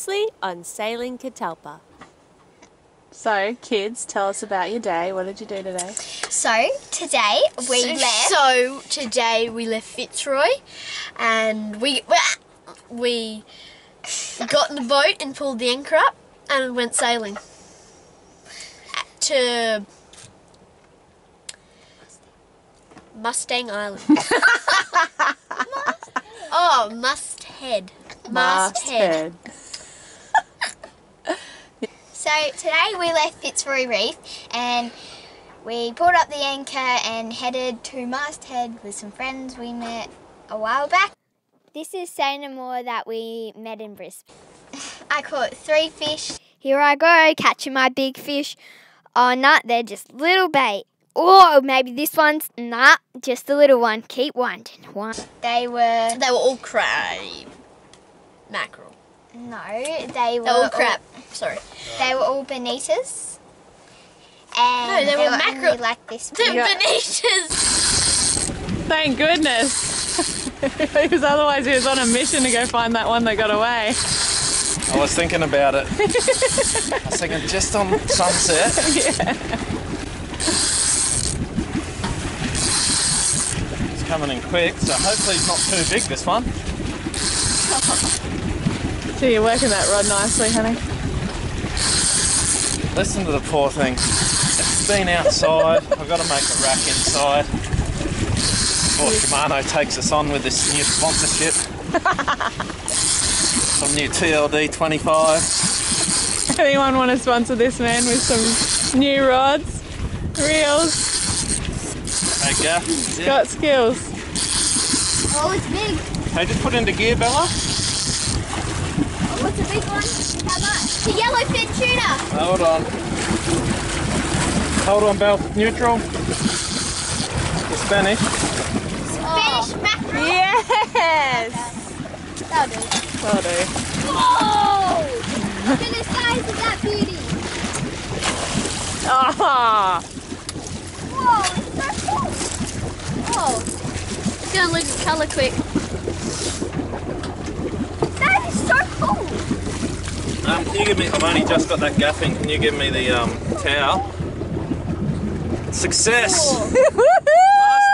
previously on Sailing Catalpa. So, kids, tell us about your day. What did you do today? So today we left Fitzroy, and we got in the boat and pulled the anchor up and went sailing to Mustang Island. Oh, Mast Head. Mast Head. So today we left Fitzroy Reef and we pulled up the anchor and headed to Mast Head with some friends we met a while back. This is say no more that we met in Brisbane. I caught 3 fish. Here I go, catching my big fish. Oh, no, they're just little bait. Oh, maybe this one's, nah, just a little one. Keep winding. One. They were all crab mackerel. No, they were all crab. Sorry. They were all bonitas. And no, they were mackerel. Only like this. They're bonitas. Thank goodness. Because otherwise he was on a mission to go find that one that got away. I was thinking about it. I was thinking just on sunset. Yeah. It's coming in quick, so hopefully it's not too big, this one. So you're working that rod nicely, honey? Listen to the poor thing. It's been outside. I've got to make a rack inside. Before Shimano takes us on with this new sponsorship. Some new TLD 25. Anyone want to sponsor this man with some new rods, reels? Hey, Gaff. He's got skills. Oh, it's big. Hey, just put into gear, Bella. Oh, what's a big one? How much? The yellowfin tuna. Hold on. Hold on, Belle. Neutral. The Spanish. Spanish mackerel. Yes! That'll do. That'll do. Whoa! Look at the size of that beauty. Ah! Whoa, it's so cool. Whoa. It's gonna lose its colour quick. That is so cool. Can you give me? I've only just got that gaffing. Can you give me the towel? Success! Mast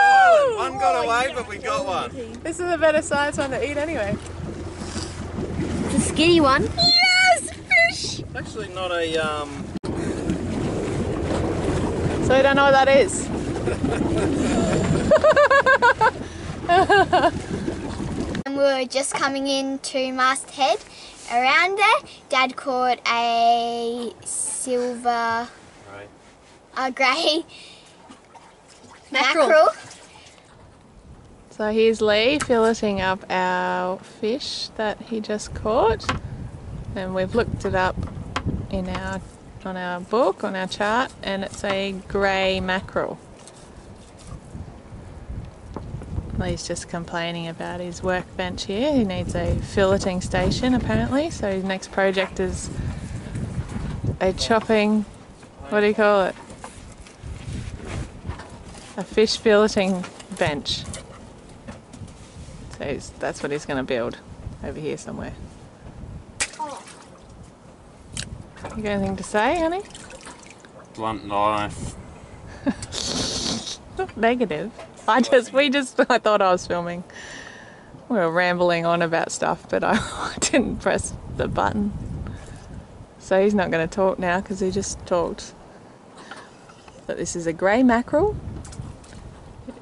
Island. One got away, but we got one. This is a better size one to eat anyway. It's a skinny one. Yes, fish. It's actually not a So you don't know what that is? And we were just coming into Mast Head. Around there, Dad caught a silver, grey mackerel. So here's Lee filleting up our fish that he just caught, and we've looked it up in on our book, on our chart, and it's a grey mackerel. Lee's just complaining about his workbench here. He needs a filleting station apparently, so his next project is a chopping, what do you call it? A fish filleting bench. So that's what he's going to build over here somewhere. You got anything to say, honey? blunt knife. Negative. I thought I was filming. We were rambling on about stuff, but I didn't press the button. So he's not going to talk now because he just talked. But this is a grey mackerel.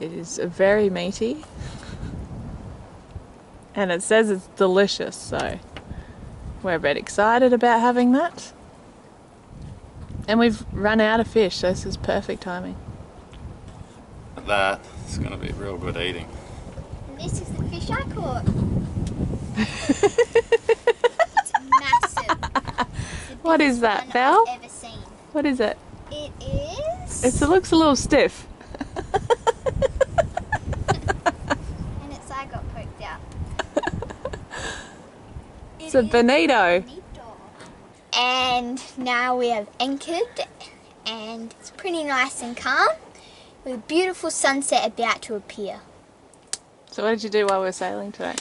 It is very meaty. And it says it's delicious, so we're a bit excited about having that. And we've run out of fish, so this is perfect timing. That is going to be real good eating. And this is the fish I caught. It's massive. What is that, Belle? I've ever seen. What is it? It is. It looks a little stiff. And its eye got poked out. It's a bonito. And now we have anchored, and it's pretty nice and calm, with a beautiful sunset about to appear. So what did you do while we were sailing today?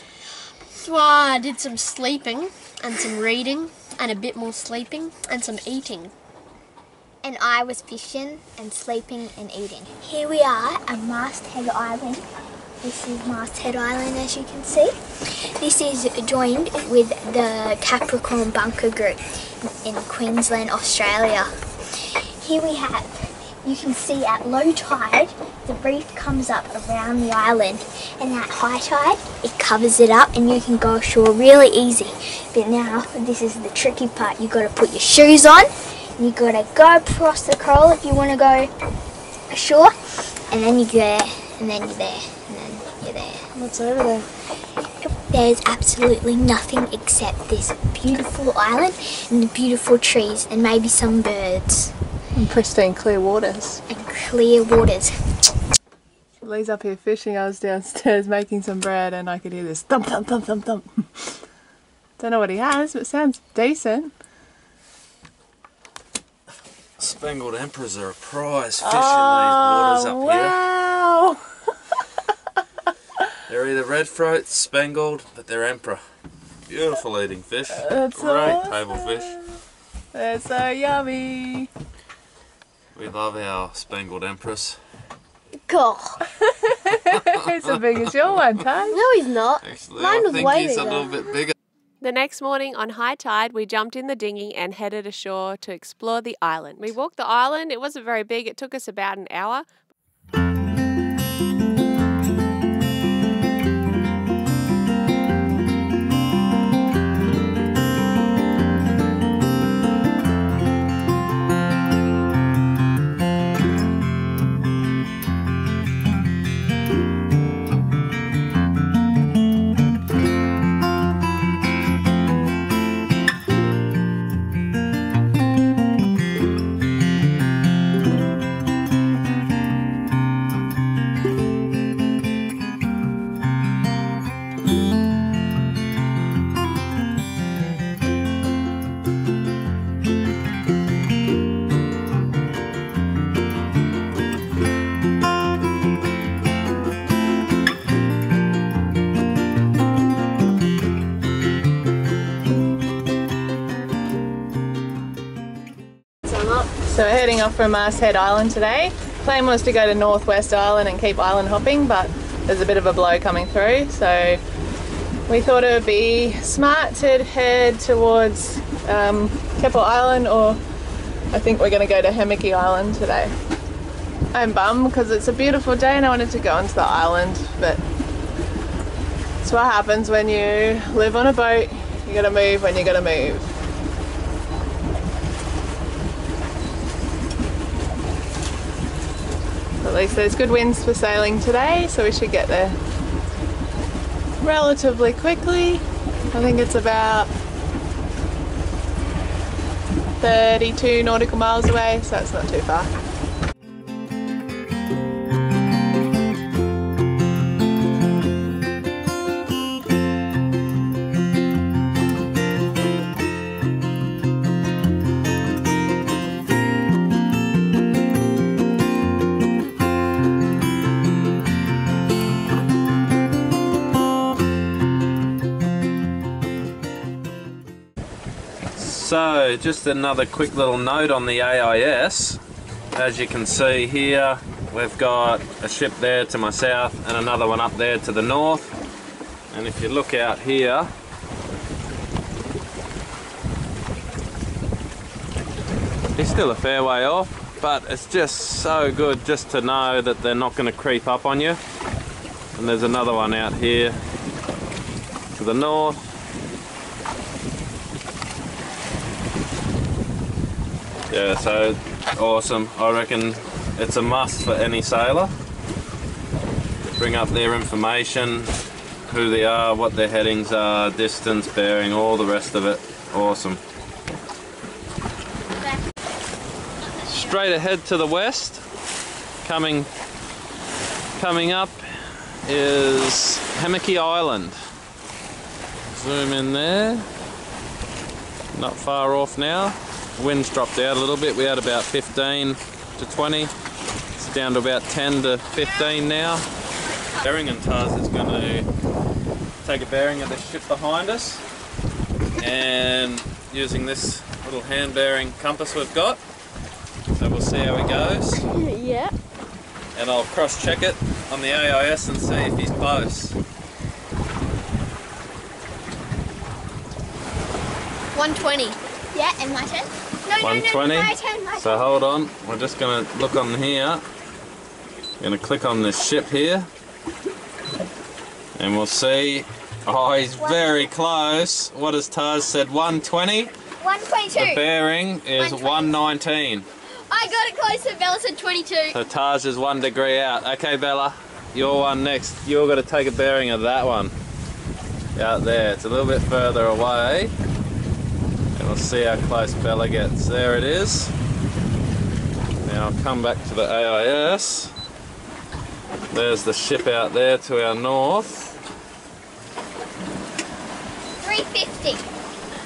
So I did some sleeping and some reading and a bit more sleeping and some eating. And I was fishing and sleeping and eating. Here we are at Mast Head Island. This is Mast Head Island, as you can see. This is joined with the Capricorn Bunker Group in Queensland, Australia. Here we have, you can see at low tide, the reef comes up around the island, and at high tide, it covers it up and you can go ashore really easy. But now, this is the tricky part. You've got to put your shoes on, and you've got to go across the coral if you want to go ashore, and then you're there, and then you're there, and then you're there. What's over there? There's absolutely nothing except this beautiful island and the beautiful trees and maybe some birds. And pristine clear waters. And clear waters. Lee's up here fishing. I was downstairs making some bread and I could hear this thump, thump, thump, thump, thump. Don't know what he has, but it sounds decent. Spangled emperors are a prize fish in these waters up wow. here. They're either red throat, spangled, but they're emperor. Beautiful eating fish. That's great awesome. table fish. They're so yummy. We love our spangled empress. Cool. It's as big as your one, Taj. No, he's not. Actually, Mine I was think way he's a bigger. little bit bigger. The next morning on high tide, we jumped in the dinghy and headed ashore to explore the island. We walked the island. It wasn't very big. It took us about an hour. So we're heading off from Mast Head Island today. Plan was to go to Northwest Island and keep island hopping, but there's a bit of a blow coming through, so we thought it would be smart to head towards Keppel Island, or I think we're going to go to Hemiki Island today. I'm bummed because it's a beautiful day and I wanted to go onto the island, but it's what happens when you live on a boat. You got to move when you got to move. At least there's good winds for sailing today, so we should get there relatively quickly. I think it's about 32 nautical miles away, so it's not too far. So, just another quick little note on the AIS. As you can see here, we've got a ship there to my south and another one up there to the north. And if you look out here, it's still a fair way off, but it's just so good just to know that they're not going to creep up on you. And there's another one out here to the north. Yeah, so awesome. I reckon it's a must for any sailor. Bring up their information, who they are, what their headings are, distance, bearing, all the rest of it. Awesome. Straight ahead to the west, coming up is Hemiki Island. Zoom in there. Not far off now. Wind's dropped out a little bit. We had about 15 to 20. It's down to about 10 to 15 now. Bearing, and Taj is going to take a bearing of the ship behind us. and using this little hand bearing compass we've got. So we'll see how he goes. Yeah. And I'll cross check it on the AIS and see if he's close. 120. Yeah, and my turn? No, 120. my turn. So hold on, we're just going to look on here. Going to click on this ship here. And we'll see. Oh, he's very close. What has Taj said? 120? 122. The bearing is 119. I got it closer. Bella said 22. So Taj is 1 degree out. Okay, Bella, your one next. You're going to take a bearing of that one. Out there. It's a little bit further away. And we'll see how close Bella gets. There it is. Now I'll come back to the AIS. There's the ship out there to our north. 350.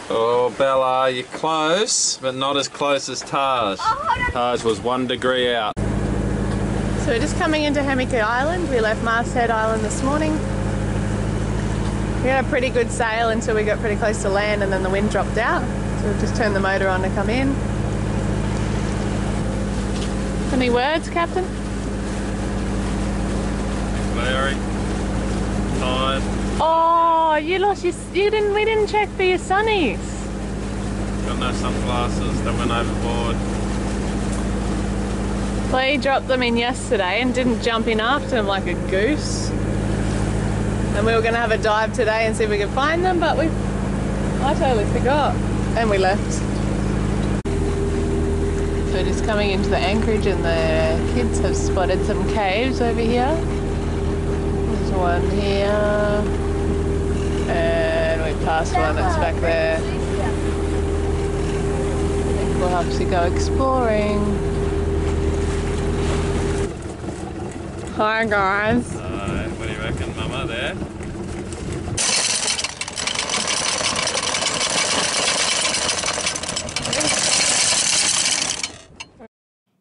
Oh, Bella, you're close, but not as close as Taj. Oh, hold on. Taj was 1 degree out. So we're just coming into Hammocky Island. We left Mast Head Island this morning. We had a pretty good sail until we got pretty close to land and then the wind dropped out. So we've just turned the motor on to come in. Any words, Captain? Very tired. Oh, you lost your... we didn't check for your sunnies. Got no sunglasses, they went overboard. Lee dropped them in yesterday and didn't jump in after them like a goose. And we were going to have a dive today and see if we could find them, but I totally forgot. And we left. So we're just coming into the anchorage and the kids have spotted some caves over here. There's one here. And we passed one that's back there. I think we'll have to go exploring. Hi guys. What do you reckon, Mama, there?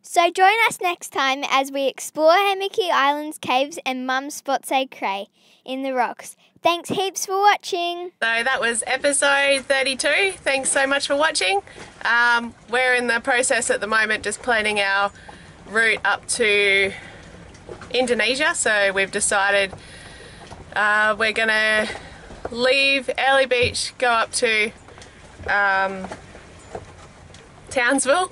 So join us next time as we explore Hammocky Island's caves and Mum spots a cray in the rocks. Thanks heaps for watching. So that was episode 32. Thanks so much for watching. We're in the process at the moment just planning our route up to Indonesia. So we've decided we're going to leave Early Beach, go up to Townsville.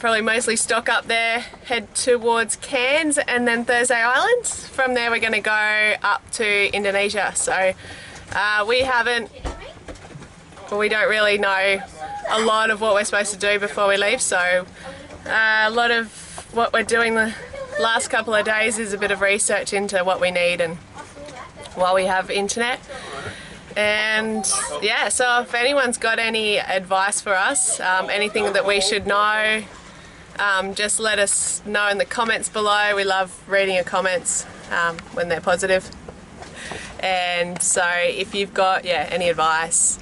Probably mostly stock up there, head towards Cairns and then Thursday Island. From there we're going to go up to Indonesia. So we don't really know a lot of what we're supposed to do before we leave. So a lot of what we're doing the last couple of days is a bit of research into what we need and while we have internet. And yeah, so if anyone's got any advice for us, anything that we should know, just let us know in the comments below. We love reading your comments when they're positive. And so if you've got any advice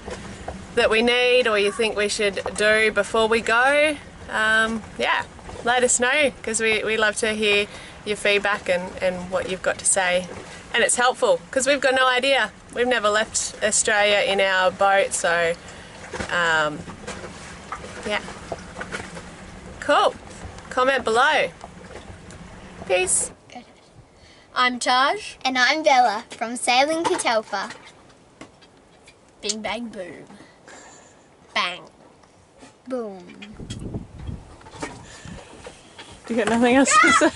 that we need or you think we should do before we go, let us know, because we love to hear your feedback and what you've got to say. And it's helpful because we've got no idea. We've never left Australia in our boat, so yeah. Cool. Comment below. Peace. I'm Taj. And I'm Bella from Sailing Catalpa. Bing, bang, boom. Bang. Boom. Do you got nothing else to say?